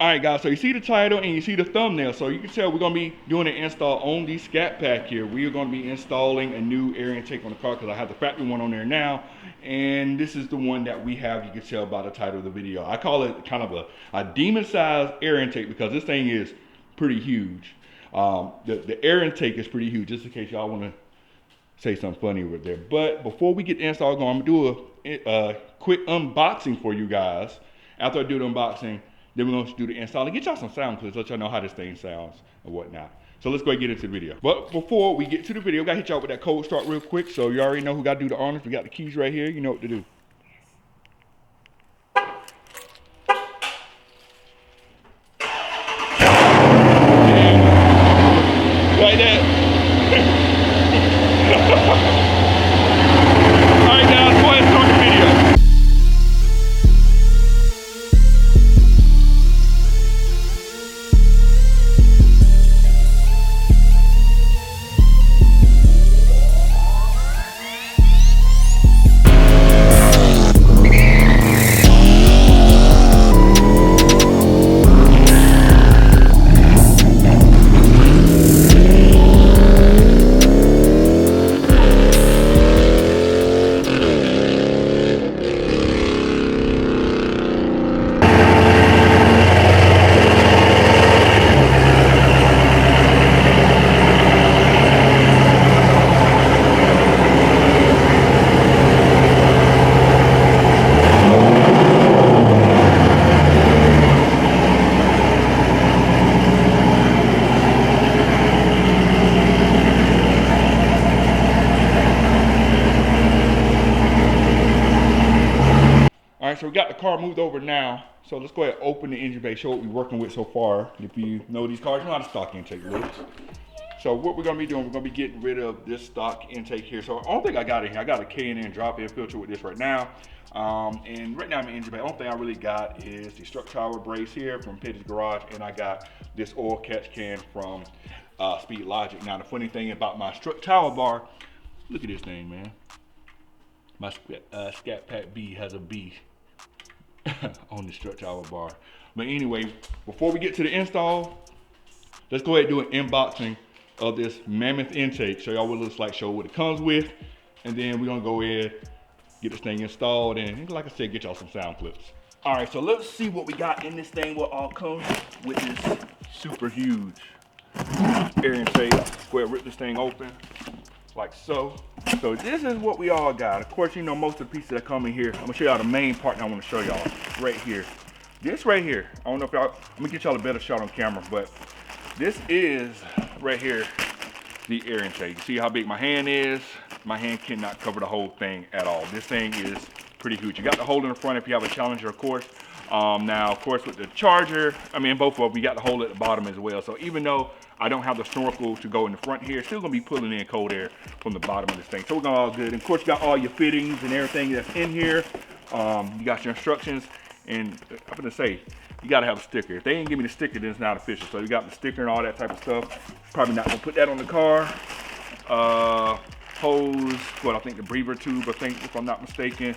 All right, guys, so you see the title and you see the thumbnail, so you can tell we're going to be doing an install on the Scat Pack here. We are going to be installing a new air intake on the car because I have the factory one on there now, and this is the one that we have. You can tell by the title of the video. I call it kind of a demon-sized air intake because this thing is pretty huge. The air intake is pretty huge, just in case y'all want to say something funny over there. But before we get the install going, I'm going to do a quick unboxing for you guys. After I do the unboxing, then we're going to do the install and get y'all some sound clips, let y'all know how this thing sounds and whatnot. So let's go ahead and get into the video. But before we get to the video, I got to hit y'all with that cold start real quick. So you already know who got to do the honors. We got the keys right here. You know what to do. Like that. All right, guys, go ahead and start the video. All right, so we got the car moved over now. So let's go ahead and open the engine bay, show what we're working with so far. If you know these cars, you know how the stock intake looks. So what we're gonna be doing, we're gonna be getting rid of this stock intake here. So I don't think I got it here. I got a K&N drop-in filter with this right now. And right now in the engine bay, the only thing I really got is the struck tower brace here from Pitty's Garage, and I got this oil catch can from Speed Logic. Now the funny thing about my struck tower bar, look at this thing, man. My Scat Pack B has a B on the stretch hour bar. But anyway, before we get to the install, let's go ahead and do an unboxing of this mammoth intake. Show y'all what it looks like, show what it comes with, and then we're gonna go ahead, get this thing installed, and like I said, get y'all some sound clips. All right, so let's see what we got in this thing, what all comes with this super huge air intake. Go ahead and rip this thing open, like so. So this is what we all got. Of course, you know, most of the pieces that come in here, I'm gonna show y'all the main part that I wanna show y'all right here. This right here, I don't know if y'all, I'm gonna get y'all a better shot on camera, but this is right here, the air intake. You see how big my hand is? My hand cannot cover the whole thing at all. This thing is pretty huge. You got the hole in the front if you have a Challenger, of course. Now, of course, with the Charger, I mean, both of them, you got the hole at the bottom as well. So even though I don't have the snorkel to go in the front here, it's still gonna be pulling in cold air from the bottom of this thing. So we're gonna all good. And of course, you got all your fittings and everything that's in here. You got your instructions, and I'm gonna say, you gotta have a sticker. If they didn't give me the sticker, then it's not official. So you got the sticker and all that type of stuff. Probably not gonna put that on the car. Hose, what I think the breather tube, I think, if I'm not mistaken.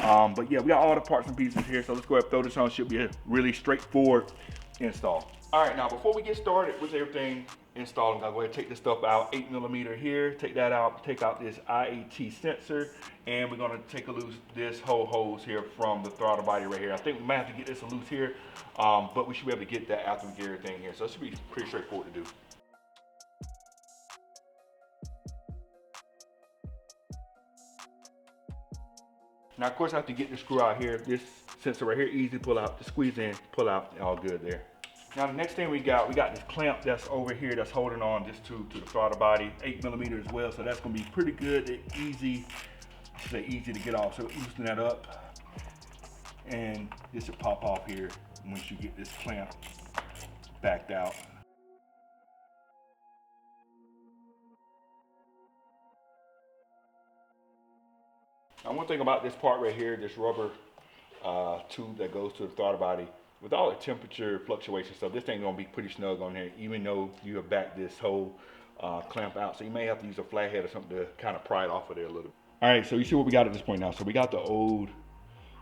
But yeah, we got all the parts and pieces here. So let's go ahead and throw this on. Should be a really straightforward install. All right, now before we get started with everything installed, I'll go ahead and take this stuff out. 8mm here, take that out, take out this IAT sensor, and we're gonna take a loose this whole hose here from the throttle body right here. I think we might have to get this loose here, but we should be able to get that after we get everything here. So it should be pretty straightforward to do. Now, of course, I have to get the screw out here. This sensor right here, easy to pull out, to squeeze in, pull out, all good there. Now, the next thing we got this clamp that's over here that's holding on this tube to the throttle body, 8mm as well, so that's gonna be pretty good, easy to get off. So loosen that up, and this will pop off here once you get this clamp backed out. Now, one thing about this part right here, this rubber tube that goes to the throttle body, with all the temperature fluctuation stuff, this thing gonna be pretty snug on here, even though you have backed this whole clamp out. So you may have to use a flathead or something to kind of pry it off of there a little bit. All right, so you see what we got at this point now. So we got the old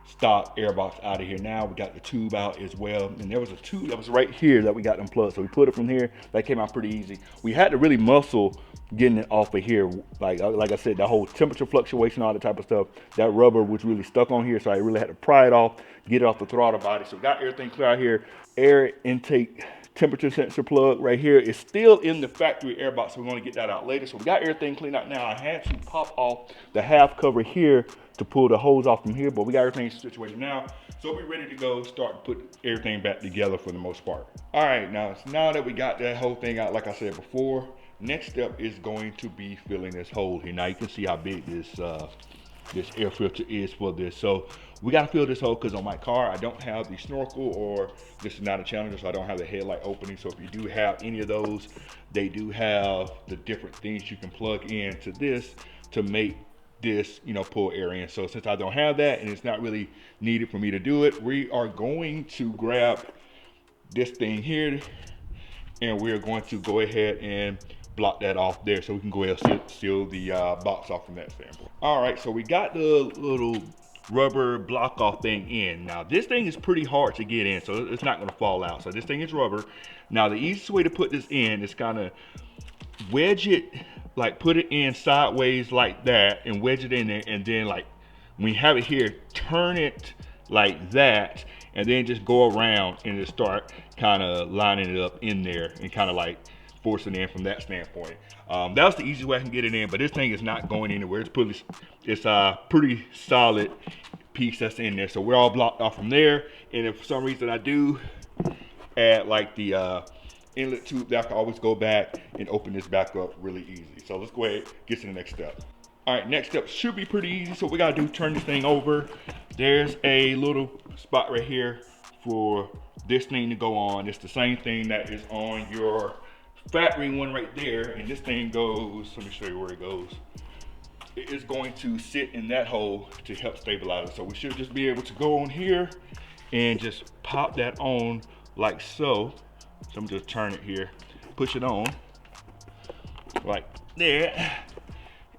stock air box out of here now. We got the tube out as well, and there was a tube that was right here that we got unplugged, so we put it from here. That came out pretty easy. We had to really muscle getting it off of here. Like I said, that whole temperature fluctuation, all that type of stuff, that rubber was really stuck on here, so I really had to pry it off, get it off the throttle body. So we got everything clear out here. Air intake temperature sensor plug right here is still in the factory air box, so we're going to get that out later. So we got everything cleaned out now. I had to pop off the half cover here to pull the hose off from here, but we got everything situated now, so we're ready to go start to put everything back together for the most part. All right, now that we got that whole thing out, like I said before, next step is going to be filling this hole here. Now you can see how big this this air filter is for this. So we got to fill this hole because on my car I don't have the snorkel, or this is not a Challenger, so I don't have the headlight opening. So if you do have any of those, they do have the different things you can plug into this to make this, you know, pull air in. So since I don't have that and it's not really needed for me to do it, we are going to grab this thing here and we're going to go ahead and block that off there, so we can go ahead and seal the box off from that standpoint. All right, so we got the little rubber block off thing in. Now this thing is pretty hard to get in, so it's not going to fall out. So this thing is rubber. Now the easiest way to put this in is kind of wedge it, like put it in sideways like that and wedge it in there, and then like when you have it here, turn it like that, and then just go around and just start kind of lining it up in there and kind of like forcing it in from that standpoint. That was the easiest way I can get it in, but this thing is not going anywhere. It's a pretty solid piece that's in there, so we're all blocked off from there. And if for some reason I do add like the inlet tube, that I can always go back and open this back up really easy. So let's go ahead and get to the next step. All right, next step should be pretty easy. So what we gotta do, turn this thing over. There's a little spot right here for this thing to go on. It's the same thing that is on your factory one right there, and this thing goes, let me show you where it goes. It is going to sit in that hole to help stabilize it. So we should just be able to go on here and just pop that on like so. So I'm just turn it here, push it on like there,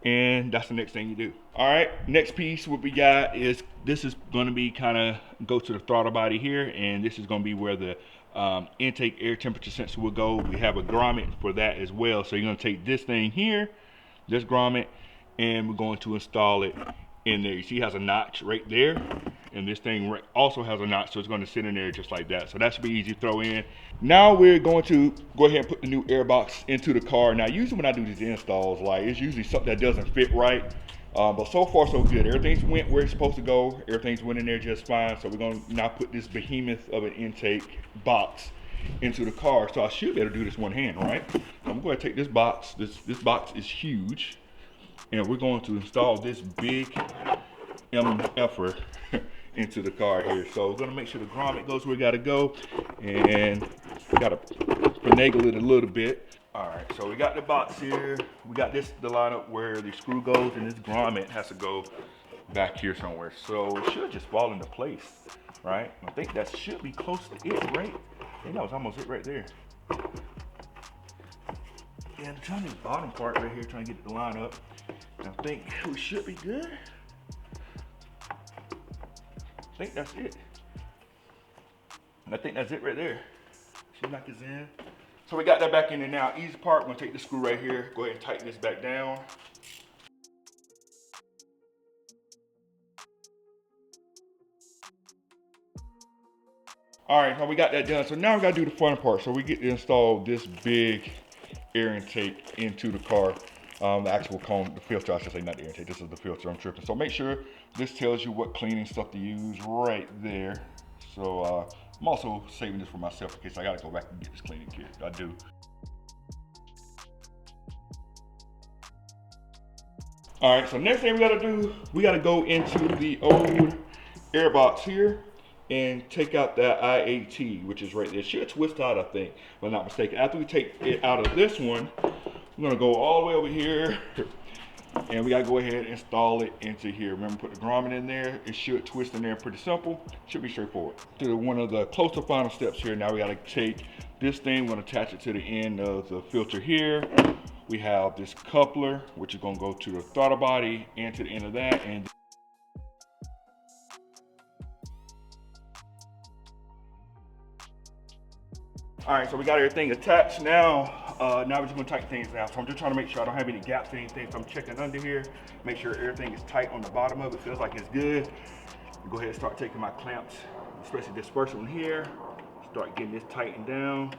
and that's the next thing you do. All right, next piece what we got is, this is going to be kind of go to the throttle body here, and this is going to be where the intake air temperature sensor will go. We have a grommet for that as well. So you're going to take this thing here, this grommet, and we're going to install it in there. You see it has a notch right there, and this thing also has a notch, so it's going to sit in there just like that. So that should be easy to throw in. Now we're going to go ahead and put the new air box into the car. Now usually when I do these installs, like it's usually something that doesn't fit right, but so far so good. Everything's went where it's supposed to go. Everything's went in there just fine. So we're going to now put this behemoth of an intake box into the car. So I should be able to do this one hand, right? So I'm going to take this box. This box is huge, and we're going to install this big MFer into the car here. So we're going to make sure the grommet goes where it got to go, and we got to finagle it a little bit. All right, so we got the box here. We got this to line up where the screw goes, and this grommet has to go back here somewhere. So it should just fall into place, right? I think that should be close to it, right? I think that was almost it right there. Yeah, I'm trying to the bottom part right here, trying to get it to line up. I think we should be good. I think that's it. And I think that's it right there. Should knock this in. So we got that back in there now. Easy part, we're gonna take the screw right here, go ahead and tighten this back down. All right, now we got that done. So now we gotta do the fun part. So we get to install this big air intake into the car. The actual cone, the filter, I should say, not the air intake, this is the filter, I'm tripping. So make sure this tells you what cleaning stuff to use right there. So I'm also saving this for myself in case I gotta go back and get this cleaning kit. I do. All right, so next thing we gotta do, we gotta go into the old air box here and take out that IAT, which is right there. It should twist out, I think, if I'm not mistaken. After we take it out of this one, we're gonna go all the way over here, and we gotta go ahead and install it into here. Remember, put the grommet in there. It should twist in there, pretty simple. Should be straightforward. To one of the close to final steps here. Now we gotta take this thing, we're gonna attach it to the end of the filter here. We have this coupler, which is gonna go to the throttle body and to the end of that. And All right, so we got everything attached now. Now we're just gonna tighten things down. So I'm just trying to make sure I don't have any gaps or anything. So I'm checking under here, make sure everything is tight on the bottom of it. Feels like it's good. Go ahead and start taking my clamps, especially this first one here. Start getting this tightened down.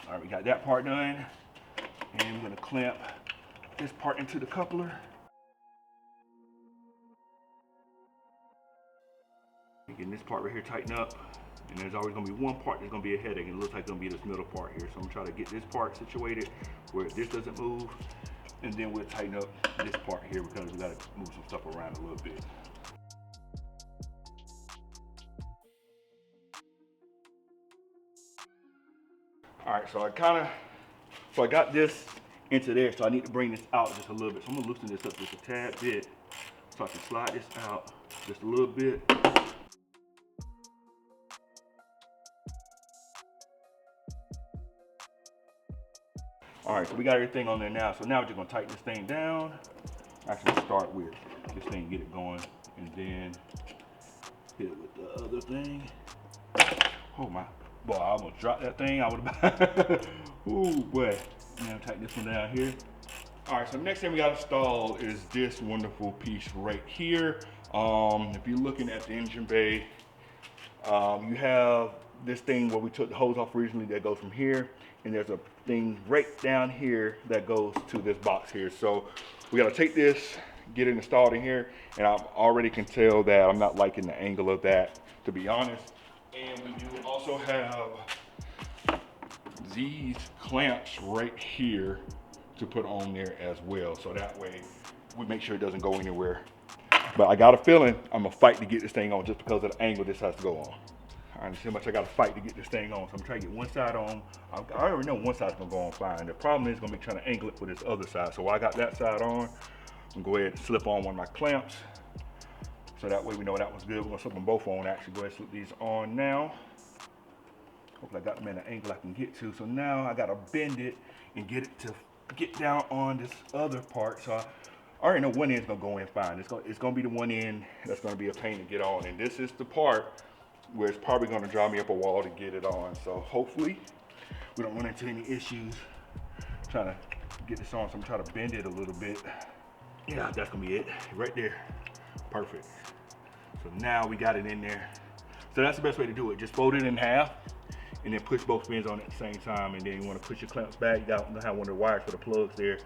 All right, we got that part done. And we're gonna clamp this part into the coupler. Getting this part right here tightened up. And there's always gonna be one part that's gonna be a headache, and it looks like it's gonna be this middle part here. So I'm trying to get this part situated where this doesn't move, and then we'll tighten up this part here because we gotta move some stuff around a little bit. All right, so I got this into there, so I need to bring this out just a little bit. So I'm gonna loosen this up just a tad bit, so I can slide this out just a little bit. All right, so we got everything on there now. So now we're just gonna tighten this thing down. Actually start with this thing, get it going, and then hit it with the other thing. Oh my, boy, I almost dropped that thing. I would've, ooh boy. Now tighten this one down here. All right, so the next thing we got installed is this wonderful piece right here. If you're looking at the engine bay, you have this thing where we took the hose off originally that goes from here, and there's a thing right down here that goes to this box here. So we gotta take this, get it installed in here, and I already can tell that I'm not liking the angle of that, to be honest. And we do also have these clamps right here to put on there as well. So that way we make sure it doesn't go anywhere. But I got a feeling I'm gonna fight to get this thing on just because of the angle this has to go on. I understand how much I gotta fight to get this thing on. So I'm trying to get one side on. I already know one side's gonna go on fine. The problem is gonna be trying to angle it for this other side. So while I got that side on, I'm gonna go ahead and slip on one of my clamps. So that way we know that one's good. We're gonna slip them both on. Actually, go ahead and slip these on now. Hopefully I got them in an angle I can get to. So now I gotta bend it and get it to get down on this other part. So I already know one end's gonna go in fine. It's gonna be the one end that's gonna be a pain to get on. And this is the part where it's probably gonna drive me up a wall to get it on. So hopefully we don't run into any issues trying to get this on. So I'm trying to bend it a little bit. Yeah, that's gonna be it right there. Perfect. So now we got it in there. So that's the best way to do it. Just fold it in half and then push both pins on at the same time. And then you wanna push your clamps back. You got to have one of the wires for the plugs there.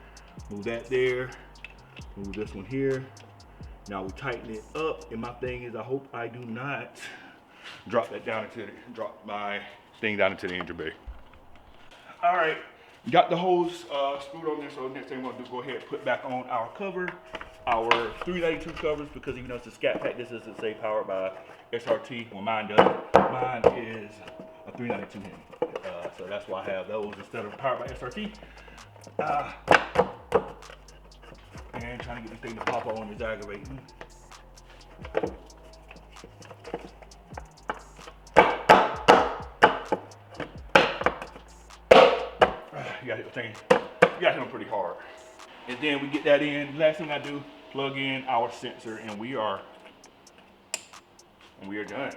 Move that there. Move this one here. Now we tighten it up. And my thing is, I hope I do not drop my thing down into the engine bay. All right, got the hose screwed on there. So the next thing we're gonna do, go ahead and put back on our cover, our 392 covers, because even though it's a Scat Pack, this doesn't say powered by SRT. Well, mine does. Mine is a 392 HEMI. So that's why I have those instead of powered by SRT. And trying to get this thing to pop on is aggravating. You gotta hit the thing. You gotta hit them pretty hard. And then we get that in. Last thing I do, plug in our sensor, and we are done.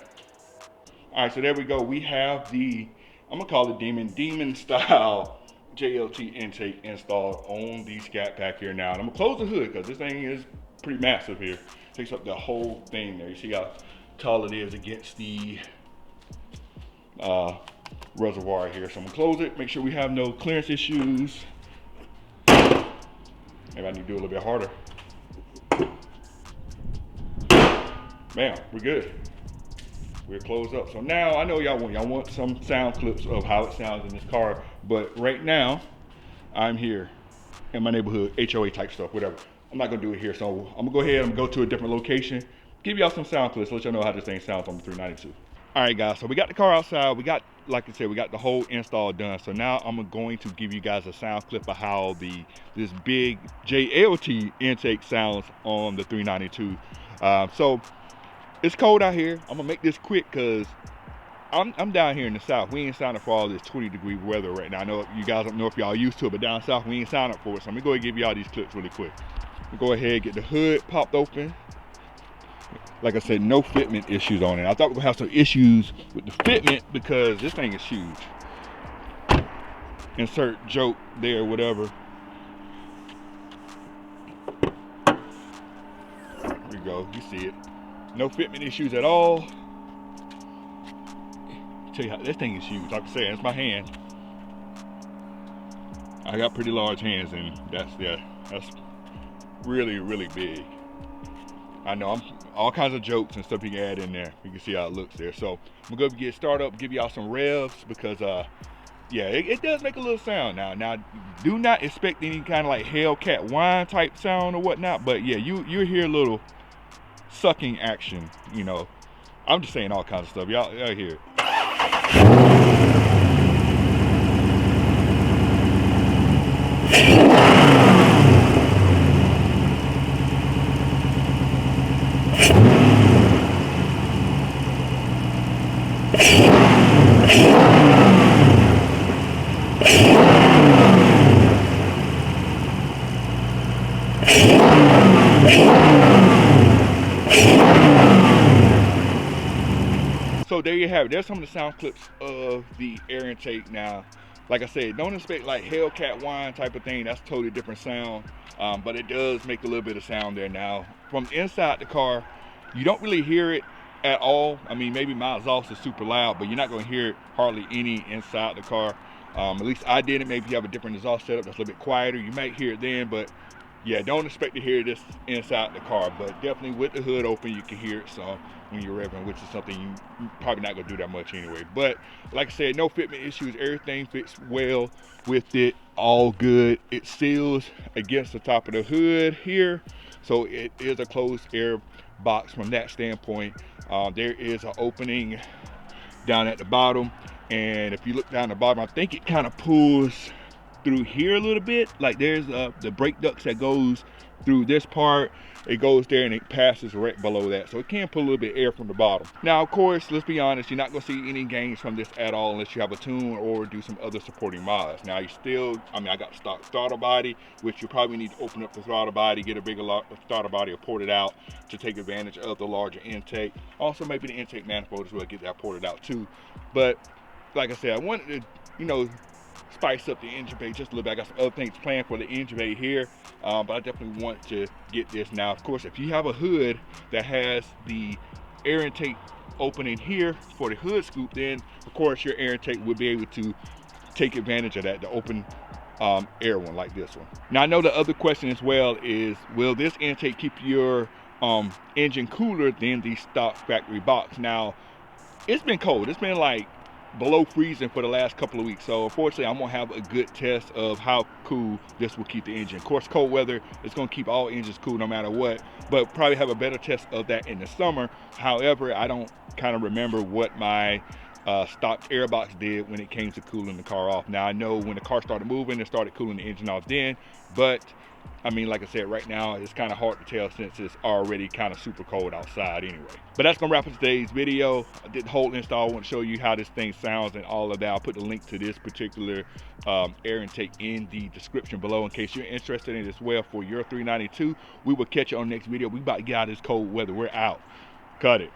All right, so there we go. We have the, I'm gonna call it Demon style JLT intake installed on the Scat Pack here now. And I'm gonna close the hood because this thing is pretty massive here. Takes up the whole thing there. You see how tall it is against the reservoir here. So I'm gonna close it, make sure we have no clearance issues. Maybe I need to do a little bit harder. Bam, we're good. We're closed up. So now I know y'all want some sound clips of how it sounds in this car, but right now I'm here in my neighborhood, HOA type stuff, whatever. I'm not gonna do it here. So I'm gonna go ahead and go to a different location, give y'all some sound clips, let y'all know how this thing sounds on the 392. All right, guys, so we got the car outside. We got, like I said, we got the whole install done. So now I'm going to give you guys a sound clip of how this big JLT intake sounds on the 392. So it's cold out here. I'm gonna make this quick because I'm down here in the south. We ain't signed up for all this 20-degree weather right now. I know you guys don't know if y'all used to it, but down south we ain't signed up for it. So I'm gonna go ahead and give y'all these clips really quick. We'll go ahead and get the hood popped open. like I said, no fitment issues on it. I thought we were gonna have some issues with the fitment because this thing is huge. Insert joke there, whatever. There we go, you see it. No fitment issues at all. Tell you how, this thing is huge. Like I said, it's my hand. I got pretty large hands, and that's really, really big. I know, I'm all kinds of jokes and stuff you can add in there. You can see how it looks there. So I'm gonna go get started up, give y'all some revs because yeah, it does make a little sound now. Now, do not expect any kind of like Hellcat whine type sound or whatnot, but yeah, you'll hear a little sucking action, you know. I'm just saying all kinds of stuff. Y'all hear it. So there you have it. There's some of the sound clips of the air intake. Now, like I said, don't expect like Hellcat whine type of thing. That's a totally different sound, but it does make a little bit of sound there. Now, from inside the car, you don't really hear it at all. I mean, maybe my exhaust is super loud, but you're not going to hear it hardly any inside the car. At least I didn't. Maybe you have a different exhaust setup that's a little bit quieter. You might hear it then, but yeah, don't expect to hear this inside the car. But definitely with the hood open, you can hear it some when you're revving, which is something you're probably not going to do that much anyway. But like I said, no fitment issues. Everything fits well with it. All good. It seals against the top of the hood here, so it is a closed air box from that standpoint. There is an opening down at the bottom, and if you look down the bottom, I think it kind of pulls through here a little bit. Like there's the brake ducts that goes through this part. It goes there and it passes right below that, so it can pull a little bit of air from the bottom. Now, of course, let's be honest, you're not going to see any gains from this at all unless you have a tune or do some other supporting mods. Now, you still, I mean, I got the stock throttle body, which you probably need to open up the throttle body, get a bigger throttle body or port it out to take advantage of the larger intake. Also, maybe the intake manifold as well, get that ported out too. But like I said, I wanted to, you know, spice up the engine bay just a little bit. I got some other things planned for the engine bay here, but I definitely want to get this now. Of course, if you have a hood that has the air intake opening here for the hood scoop, then of course your air intake will be able to take advantage of that, the open air one like this one. Now, I know the other question as well is, will this intake keep your engine cooler than the stock factory box? Now, it's been cold. It's been like below freezing for the last couple of weeks, so unfortunately I'm gonna have a good test of how cool this will keep the engine. Of course, cold weather is gonna keep all engines cool no matter what, but probably have a better test of that in the summer. However, I don't kind of remember what my stock air box did when it came to cooling the car off. Now, I know when the car started moving, it started cooling the engine off then, but I mean, like I said, right now it's kind of hard to tell since it's already kind of super cold outside anyway. But that's gonna wrap up today's video. I did the whole install. I want to show you how this thing sounds and all of that. I'll put the link to this particular air intake in the description below in case you're interested in it as well for your 392. We will catch you on the next video. We about to get out of this cold weather. We're out. Cut it.